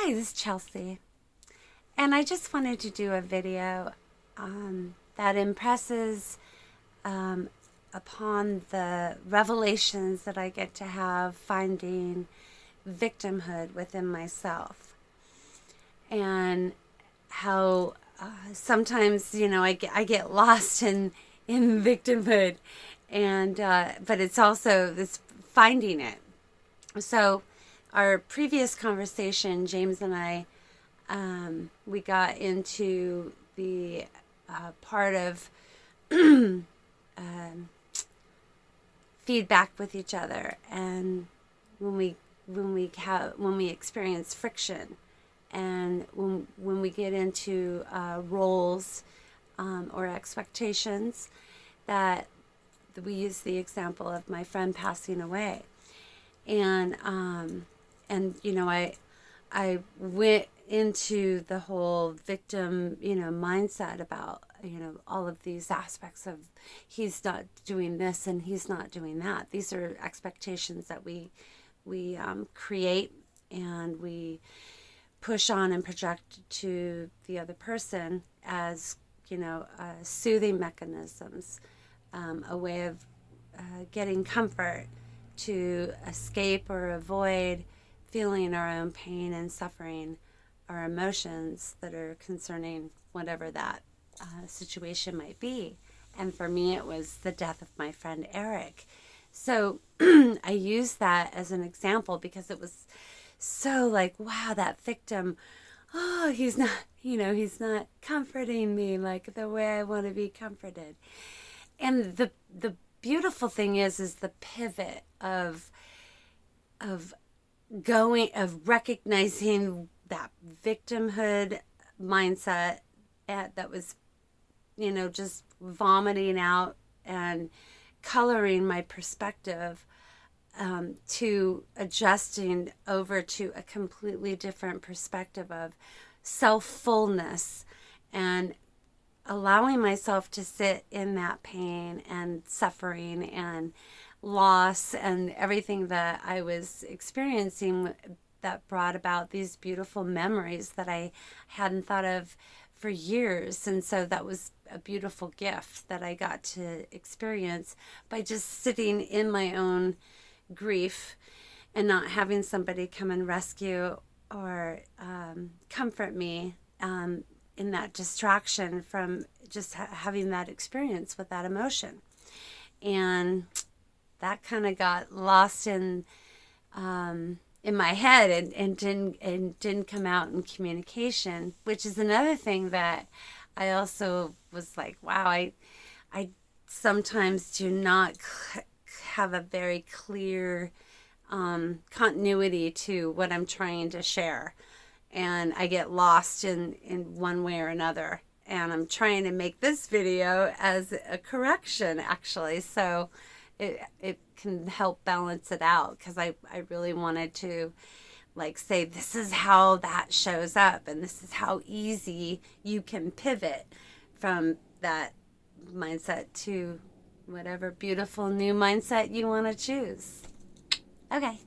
Hi, this is Chelsea, and I just wanted to do a video that impresses upon the revelations that I get to have finding victimhood within myself, and how sometimes I get lost in victimhood, and but it's also this finding it. So our previous conversation, James and I, we got into the part of feedback with each other, and when we experience friction, and when we get into roles or expectations, that we use the example of my friend passing away. And I went into the whole victim, mindset about, all of these aspects of he's not doing this and he's not doing that. These are expectations that we create, and we push on and project to the other person as, soothing mechanisms, a way of getting comfort, to escape or avoid feeling our own pain and suffering, our emotions that are concerning whatever that situation might be. And for me, it was the death of my friend Eric. So I used that as an example because it was so like, wow, that victim, oh, he's not comforting me like the way I want to be comforted. And the beautiful thing is the pivot of recognizing that victimhood mindset that was, just vomiting out and coloring my perspective, to adjusting over to a completely different perspective of self-fullness, and allowing myself to sit in that pain and suffering and loss and everything that I was experiencing, that brought about these beautiful memories that I hadn't thought of for years. And so that was a beautiful gift that I got to experience by just sitting in my own grief and not having somebody come and rescue or comfort me in that distraction from just having that experience with that emotion. And that kind of got lost in my head, and didn't come out in communication, which is another thing that I also was like, wow, I sometimes do not have a very clear continuity to what I'm trying to share, and I get lost in one way or another. And I'm trying to make this video as a correction, actually, so it can help balance it out, because I really wanted to say, this is how that shows up, and this is how easy you can pivot from that mindset to whatever beautiful new mindset you want to choose. Okay.